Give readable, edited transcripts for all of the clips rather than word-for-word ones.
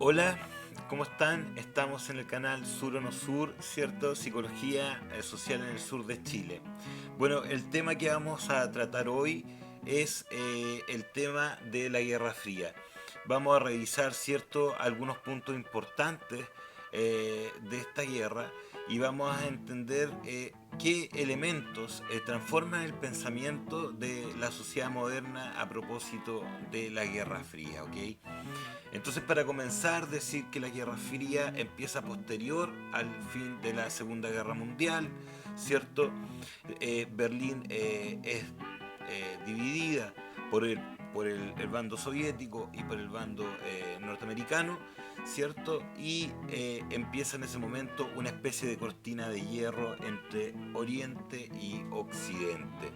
Hola, ¿cómo están? Estamos en el canal Sur o No Sur, ¿cierto? Psicología social en el sur de Chile. Bueno, el tema que vamos a tratar hoy es el tema de la Guerra Fría. Vamos a revisar, ¿cierto?, algunos puntos importantes de esta guerra y vamos a entender qué elementos transforman el pensamiento de la sociedad moderna a propósito de la Guerra Fría, ¿ok? Entonces, para comenzar, decir que la Guerra Fría empieza posterior al fin de la Segunda Guerra Mundial, ¿cierto? Berlín es dividida por el bando soviético y por el bando norteamericano, ¿cierto? Y empieza en ese momento una especie de cortina de hierro entre Oriente y Occidente.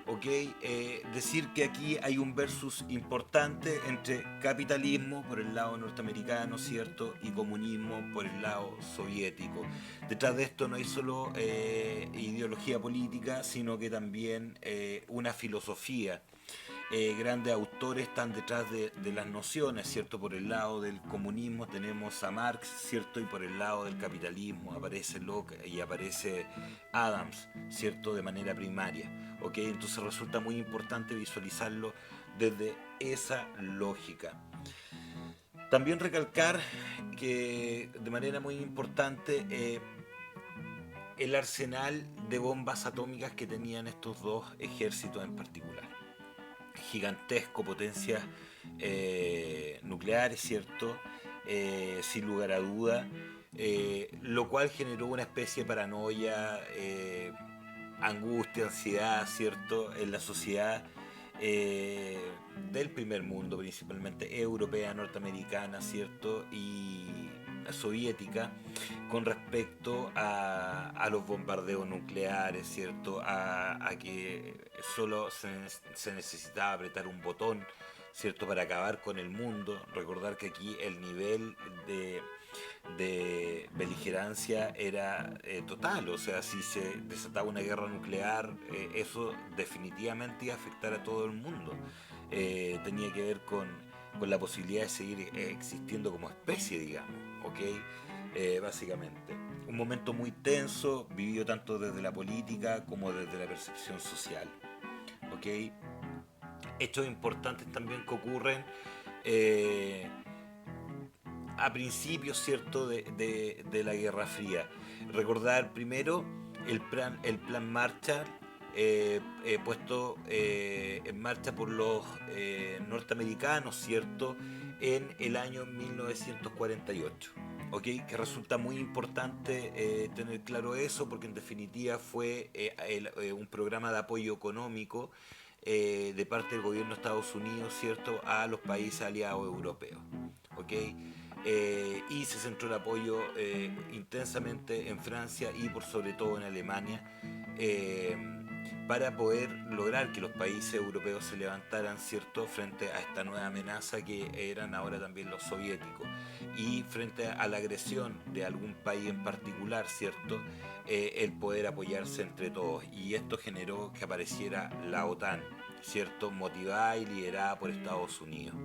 Ok, decir que aquí hay un versus importante entre capitalismo por el lado norteamericano, ¿cierto? Y comunismo por el lado soviético. Detrás de esto no hay solo ideología política, sino que también una filosofía. Grandes autores están detrás de las nociones, ¿cierto? Por el lado del comunismo tenemos a Marx, ¿cierto? Y por el lado del capitalismo aparece Locke y aparece Adams, ¿cierto? De manera primaria, ¿ok? Entonces resulta muy importante visualizarlo desde esa lógica. También recalcar que de manera muy importante el arsenal de bombas atómicas que tenían estos dos ejércitos en particular. Gigantesco, potencias nucleares, ¿cierto? Sin lugar a duda, lo cual generó una especie de paranoia, angustia, ansiedad, ¿cierto? En la sociedad eh, del primer mundo, principalmente europea, norteamericana, ¿cierto? Y soviética, con respecto a los bombardeos nucleares, ¿cierto? A que solo se necesitaba apretar un botón, ¿cierto? Para acabar con el mundo. Recordar que aquí el nivel de beligerancia era total, o sea, si se desataba una guerra nuclear, eso definitivamente iba a afectar a todo el mundo. Tenía que ver con la posibilidad de seguir existiendo como especie, digamos, ¿ok? Básicamente. Un momento muy tenso, vivido tanto desde la política como desde la percepción social, ¿ok? Hechos importantes también que ocurren eh, a principios, ¿cierto?, de la Guerra Fría. Recordar primero el plan Marshall, puesto en marcha por los norteamericanos, ¿cierto?, en el año 1948. ¿Ok? Que resulta muy importante tener claro eso, porque en definitiva fue un programa de apoyo económico de parte del gobierno de Estados Unidos, ¿cierto?, a los países aliados europeos. ¿Ok? Y se centró el apoyo intensamente en Francia y por sobre todo en Alemania, eh, para poder lograr que los países europeos se levantaran, ¿cierto?, frente a esta nueva amenaza que eran ahora también los soviéticos, y frente a la agresión de algún país en particular, ¿cierto?, el poder apoyarse entre todos, y esto generó que apareciera la OTAN, ¿cierto?, motivada y liderada por Estados Unidos.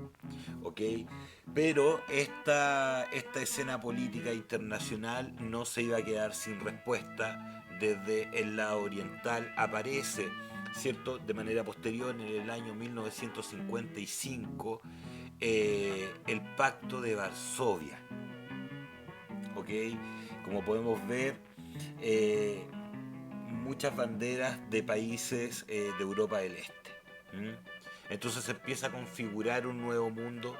¿Ok? Pero esta escena política internacional no se iba a quedar sin respuesta. Desde el lado oriental aparece, ¿cierto?, de manera posterior, en el año 1955, el Pacto de Varsovia. ¿Ok? Como podemos ver, eh, muchas banderas de países de Europa del Este. ¿Mm? Entonces se empieza a configurar un nuevo mundo,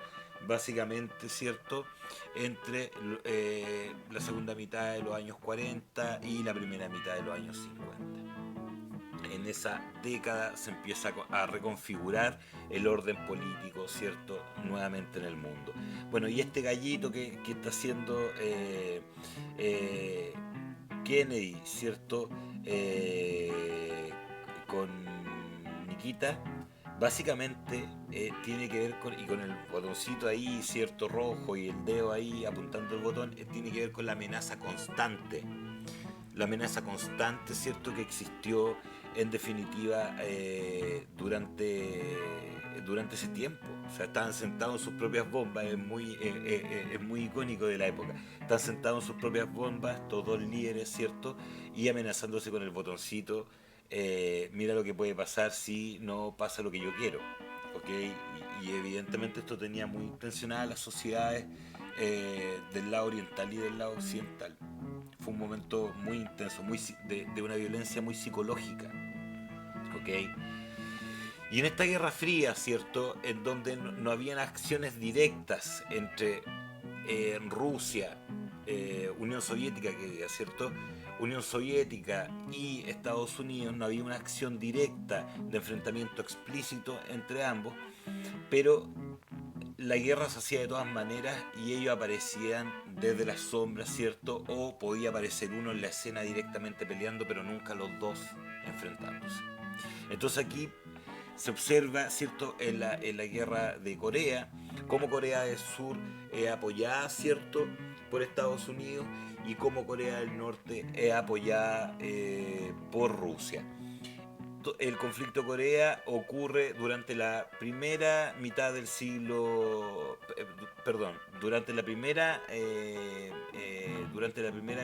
básicamente, ¿cierto?, entre la segunda mitad de los años 40 y la primera mitad de los años 50. En esa década se empieza a reconfigurar el orden político, ¿cierto?, nuevamente en el mundo. Bueno, y este gallito que está haciendo eh, Kennedy, ¿cierto?, con Nikita, básicamente tiene que ver y con el botoncito ahí, cierto, rojo, y el dedo ahí apuntando el botón, tiene que ver con la amenaza constante, ¿cierto?, que existió en definitiva, durante ese tiempo. O sea, estaban sentados en sus propias bombas, es muy icónico de la época. Están sentados en sus propias bombas, todos dos líderes, ¿cierto? Y amenazándose con el botoncito. Mira lo que puede pasar si no pasa lo que yo quiero. ¿Ok? Y evidentemente esto tenía muy tensionadas las sociedades del lado oriental y del lado occidental. Fue un momento muy intenso, de una violencia muy psicológica. ¿Ok? Y en esta Guerra Fría, ¿cierto? En donde no habían acciones directas entre Rusia, Unión Soviética, ¿cierto? Unión Soviética y Estados Unidos, no había una acción directa de enfrentamiento explícito entre ambos, pero la guerra se hacía de todas maneras y ellos aparecían desde las sombras, ¿cierto? O podía aparecer uno en la escena directamente peleando, pero nunca los dos enfrentándose. Entonces aquí se observa, ¿cierto?, en la guerra de Corea, cómo Corea del Sur es apoyada, ¿cierto?, por Estados Unidos y cómo Corea del Norte es apoyada por Rusia. El conflicto Corea ocurre durante la primera mitad del siglo, perdón, durante la primera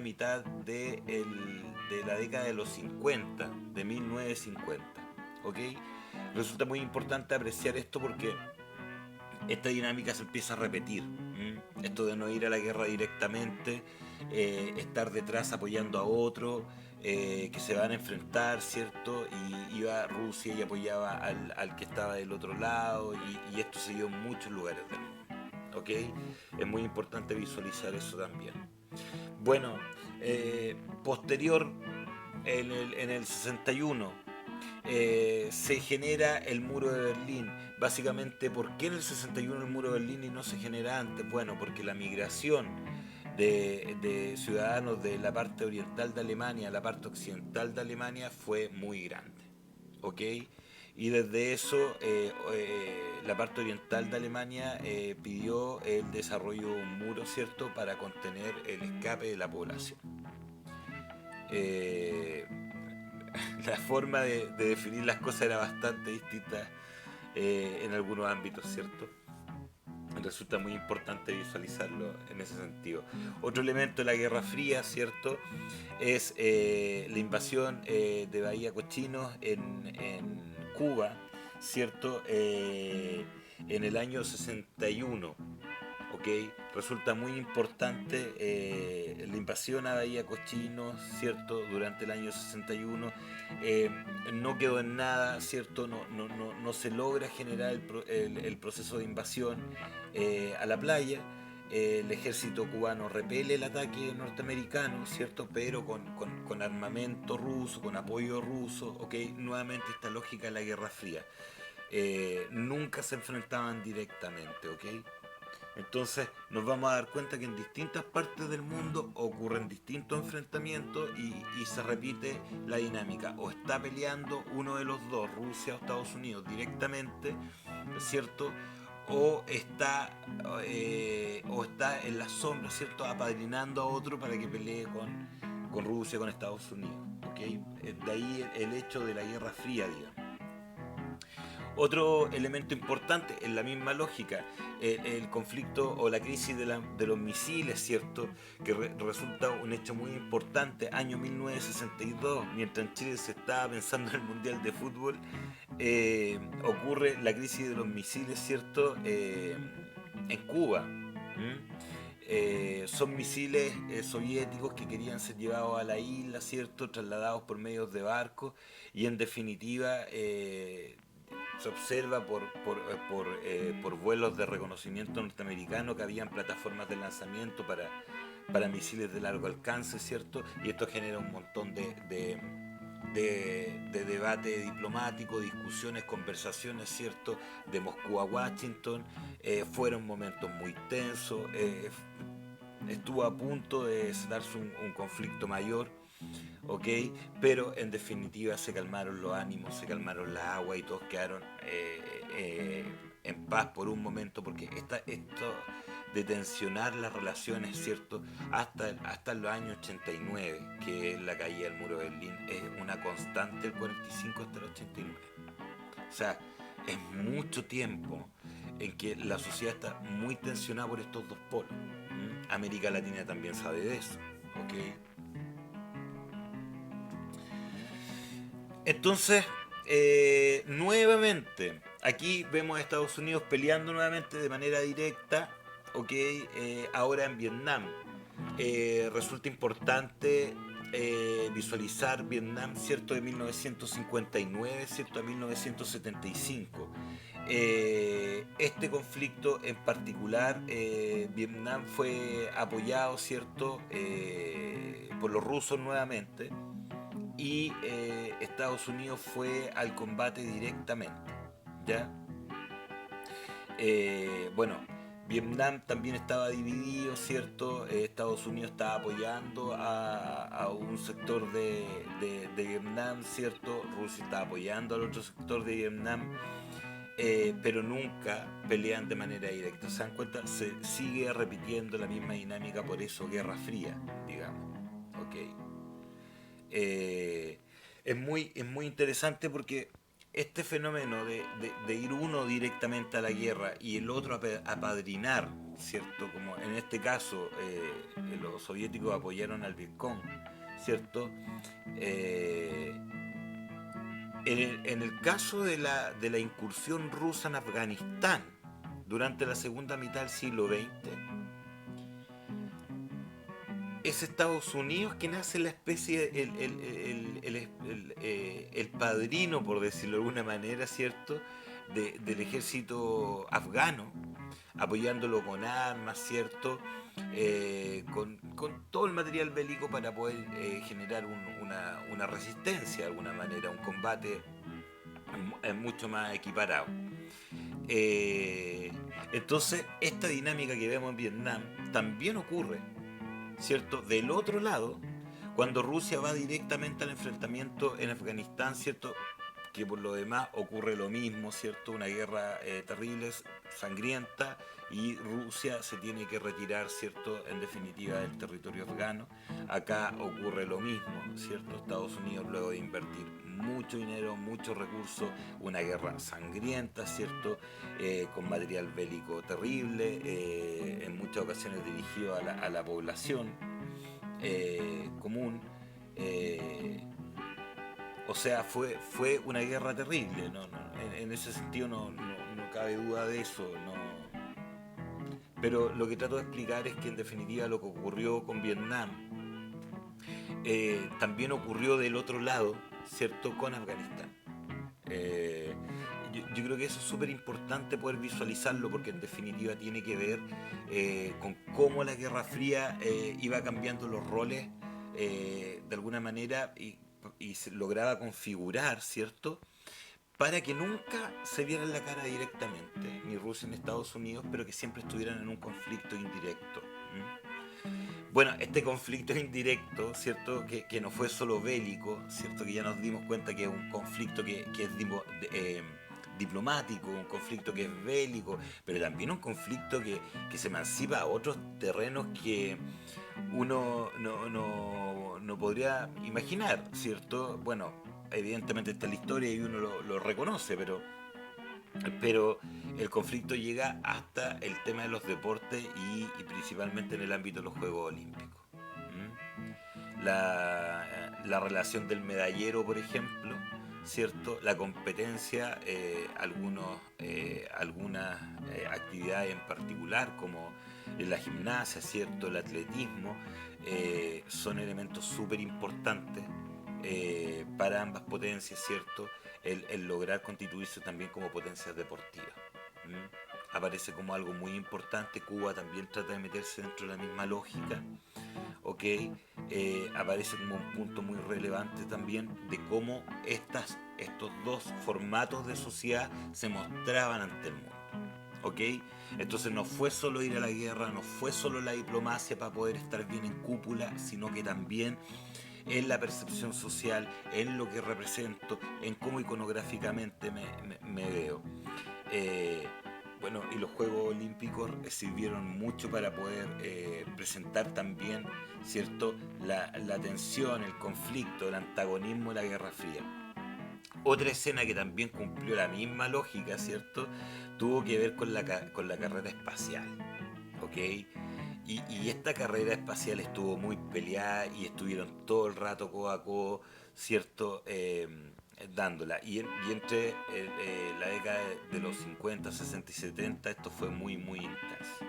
mitad de la década de los 50, de 1950, ¿ok? Resulta muy importante apreciar esto porque esta dinámica se empieza a repetir. Esto de no ir a la guerra directamente, estar detrás apoyando a otro, que se van a enfrentar, ¿cierto? Y iba Rusia y apoyaba al que estaba del otro lado, y esto se dio en muchos lugares del mundo. ¿Ok? Es muy importante visualizar eso también. Bueno, posterior, en el 61, se genera el muro de Berlín. Básicamente, ¿por qué en el 61 el muro de Berlín y no se genera antes? Bueno, porque la migración de ciudadanos de la parte oriental de Alemania a la parte occidental de Alemania fue muy grande. ¿Ok? Y desde eso, la parte oriental de Alemania pidió el desarrollo de un muro, ¿cierto?, para contener el escape de la población. Eh, la forma de definir las cosas era bastante distinta en algunos ámbitos, ¿cierto? Resulta muy importante visualizarlo en ese sentido. Otro elemento de la Guerra Fría, ¿cierto?, es la invasión de Bahía Cochinos en Cuba, ¿cierto?, en el año 61. ¿Ok? Resulta muy importante la invasión a Bahía Cochinos, ¿cierto? Durante el año 61. No quedó en nada, ¿cierto? No se logra generar el proceso de invasión a la playa. El ejército cubano repele el ataque norteamericano, ¿cierto? Pero con armamento ruso, con apoyo ruso, ¿ok? Nuevamente esta lógica de la Guerra Fría. Nunca se enfrentaban directamente, ¿ok? Entonces nos vamos a dar cuenta que en distintas partes del mundo ocurren distintos enfrentamientos y se repite la dinámica. O está peleando uno de los dos, Rusia o Estados Unidos, directamente, ¿cierto? O está en la sombra, ¿cierto?, apadrinando a otro para que pelee con Rusia, con Estados Unidos. ¿Ok? De ahí el hecho de la Guerra Fría, digamos. Otro elemento importante en la misma lógica, el conflicto o la crisis de los misiles, ¿cierto? Que resulta un hecho muy importante, año 1962, mientras en Chile se estaba pensando en el Mundial de Fútbol, ocurre la crisis de los misiles, ¿cierto? En Cuba. Son misiles soviéticos que querían ser llevados a la isla, ¿cierto? Trasladados por medios de barco y en definitiva se observa por vuelos de reconocimiento norteamericano que habían plataformas de lanzamiento para misiles de largo alcance, ¿cierto? Y esto genera un montón de debate diplomático, discusiones, conversaciones, ¿cierto? De Moscú a Washington. Fueron momentos muy tensos. Estuvo a punto de darse un conflicto mayor, ¿ok? Pero en definitiva se calmaron los ánimos, se calmaron las aguas y todos quedaron en paz por un momento, porque esto de tensionar las relaciones, ¿cierto? Hasta los años 89, que es la caída del muro de Berlín, es una constante el 45 hasta el 89. O sea, es mucho tiempo en que la sociedad está muy tensionada por estos dos polos. ¿Mm? América Latina también sabe de eso, ¿ok? Entonces, nuevamente, aquí vemos a Estados Unidos peleando nuevamente de manera directa, ¿ok? Ahora en Vietnam. Resulta importante visualizar Vietnam, ¿cierto? De 1959, ¿cierto? A 1975. Este conflicto en particular, Vietnam fue apoyado, ¿cierto? Por los rusos nuevamente, y Estados Unidos fue al combate directamente, ¿ya? Bueno, Vietnam también estaba dividido, ¿cierto? Estados Unidos estaba apoyando a un sector de Vietnam, ¿cierto? Rusia estaba apoyando al otro sector de Vietnam, pero nunca pelean de manera directa. ¿Se dan cuenta? Se sigue repitiendo la misma dinámica, por eso Guerra Fría, digamos. ¿Ok? Eh, es muy interesante porque este fenómeno de ir uno directamente a la guerra y el otro a apadrinar, ¿cierto? Como en este caso los soviéticos apoyaron al Vietcong, ¿cierto? Eh, en el caso de la incursión rusa en Afganistán durante la segunda mitad del siglo XX, es Estados Unidos quien hace la especie, el padrino, por decirlo de alguna manera, ¿cierto? Del ejército afgano, apoyándolo con armas, ¿cierto? Con todo el material bélico para poder generar una resistencia de alguna manera, un combate mucho más equiparado. Eh, entonces, esta dinámica que vemos en Vietnam también ocurre, ¿cierto? Del otro lado, cuando Rusia va directamente al enfrentamiento en Afganistán, ¿cierto? Que por lo demás ocurre lo mismo, ¿cierto? Una guerra terrible, sangrienta, y Rusia se tiene que retirar, ¿cierto? En definitiva del territorio afgano. Acá ocurre lo mismo, ¿cierto? Estados Unidos, luego de invertir mucho dinero, muchos recursos, una guerra sangrienta, ¿cierto? Con material bélico terrible, en muchas ocasiones dirigido a la población común. eh, o sea, fue una guerra terrible, en ese sentido no cabe duda de eso. No. Pero lo que trato de explicar es que en definitiva lo que ocurrió con Vietnam también ocurrió del otro lado, ¿cierto? Con Afganistán. Eh, yo creo que eso es súper importante poder visualizarlo porque en definitiva tiene que ver con cómo la Guerra Fría iba cambiando los roles de alguna manera y se lograba configurar, ¿cierto? Para que nunca se vieran la cara directamente, ni Rusia ni Estados Unidos, pero que siempre estuvieran en un conflicto indirecto. Bueno, este conflicto indirecto, ¿cierto? Que no fue solo bélico, ¿cierto? Que ya nos dimos cuenta que es un conflicto que es diplomático, un conflicto que es bélico, pero también un conflicto que se emancipa a otros terrenos que uno no podría imaginar, ¿cierto? Bueno, evidentemente está la historia y uno lo reconoce, pero el conflicto llega hasta el tema de los deportes y principalmente en el ámbito de los Juegos Olímpicos. La relación del medallero, por ejemplo, ¿cierto? La competencia, algunas actividades en particular, como la gimnasia, ¿cierto? El atletismo, son elementos súper importantes para ambas potencias, ¿cierto? El lograr constituirse también como potencias deportivas. Aparece como algo muy importante. Cuba también trata de meterse dentro de la misma lógica, ¿ok? Aparece como un punto muy relevante también de cómo estos dos formatos de sociedad se mostraban ante el mundo. ¿Ok? Entonces no fue solo ir a la guerra, no fue solo la diplomacia para poder estar bien en cúpula, sino que también en la percepción social, en lo que represento, en cómo iconográficamente me veo. Eh, bueno, y los Juegos Olímpicos sirvieron mucho para poder presentar también, ¿cierto?, la tensión, el conflicto, el antagonismo de la Guerra Fría. Otra escena que también cumplió la misma lógica, ¿cierto?, tuvo que ver con con la carrera espacial, ¿ok? Y esta carrera espacial estuvo muy peleada y estuvieron todo el rato codo a codo, ¿cierto? Dándola. Y entre la década de los 50, 60 y 70 esto fue muy, muy intenso.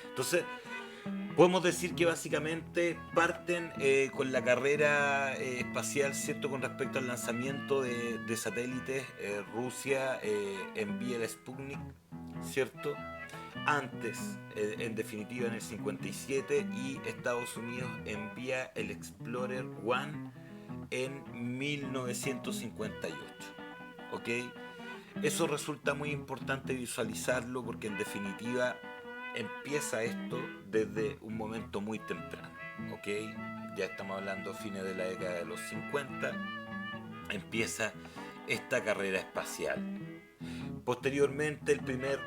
Entonces, podemos decir que básicamente parten con la carrera espacial, ¿cierto? Con respecto al lanzamiento de satélites, Rusia envía el Sputnik, ¿cierto? Antes, en definitiva en el 57, y Estados Unidos envía el Explorer One en 1958. ¿Ok? Eso resulta muy importante visualizarlo porque en definitiva empieza esto desde un momento muy temprano. ¿Ok? Ya estamos hablando fines de la década de los 50, empieza esta carrera espacial. Posteriormente el primer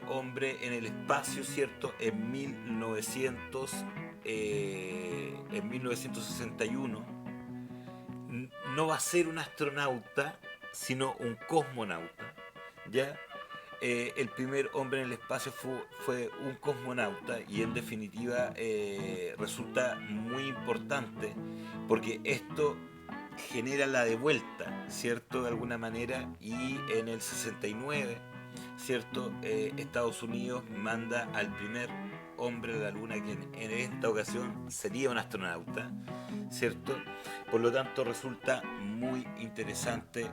hombre en el espacio, ¿cierto? En 1961 no va a ser un astronauta, sino un cosmonauta, ¿ya? El primer hombre en el espacio fue un cosmonauta y en definitiva resulta muy importante porque esto genera la devuelta, ¿cierto? De alguna manera, y en el 69, ¿cierto? Estados Unidos manda al primer hombre a la luna que en esta ocasión sería un astronauta, ¿cierto? Por lo tanto resulta muy interesante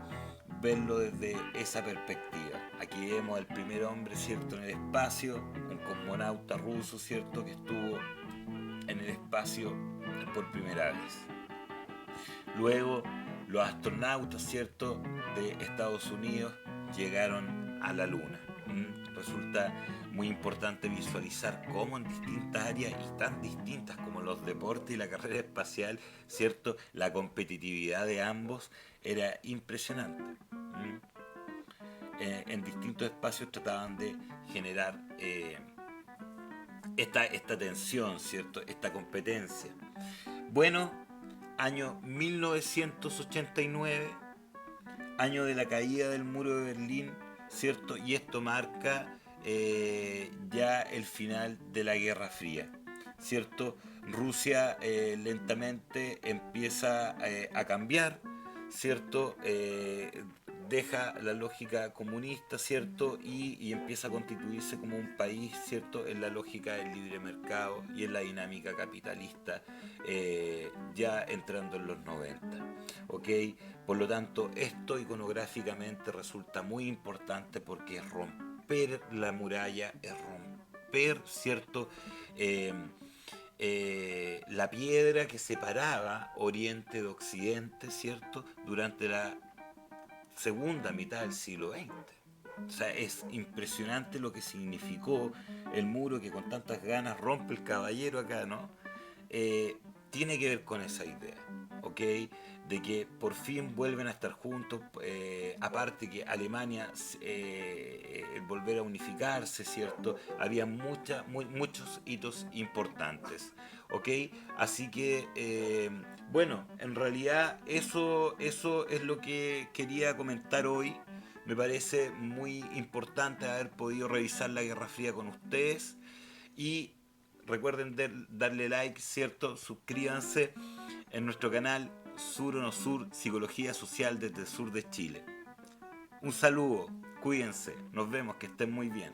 verlo desde esa perspectiva. Aquí vemos al primer hombre, ¿cierto?, en el espacio, un cosmonauta ruso, ¿cierto?, que estuvo en el espacio por primera vez. Luego, los astronautas, ¿cierto?, de Estados Unidos llegaron a la Luna. Resulta muy importante visualizar cómo en distintas áreas y tan distintas como los deportes y la carrera espacial, ¿cierto?, la competitividad de ambos era impresionante. En distintos espacios trataban de generar esta tensión, ¿cierto?, esta competencia. Bueno, año 1989, año de la caída del muro de Berlín, ¿cierto? Y esto marca ya el final de la Guerra Fría, ¿cierto? Rusia lentamente empieza a cambiar, ¿cierto? Deja la lógica comunista, ¿cierto? Y empieza a constituirse como un país, ¿cierto? En la lógica del libre mercado y en la dinámica capitalista, ya entrando en los 90. ¿Ok? Por lo tanto, esto iconográficamente resulta muy importante porque es romper la muralla, es romper, ¿cierto? Eh, la piedra que separaba Oriente de Occidente, ¿cierto? Durante la segunda mitad del siglo XX. O sea, es impresionante lo que significó el muro que con tantas ganas rompe el caballero acá, ¿no? Tiene que ver con esa idea, ¿ok? De que por fin vuelven a estar juntos, aparte que Alemania, volver a unificarse, ¿cierto? Había muchos hitos importantes, ¿ok? Así que, bueno, en realidad eso es lo que quería comentar hoy. Me parece muy importante haber podido revisar la Guerra Fría con ustedes y recuerden darle like, ¿cierto? Suscríbanse en nuestro canal Sur o No Sur, Psicología Social desde el sur de Chile. Un saludo, cuídense, nos vemos, que estén muy bien.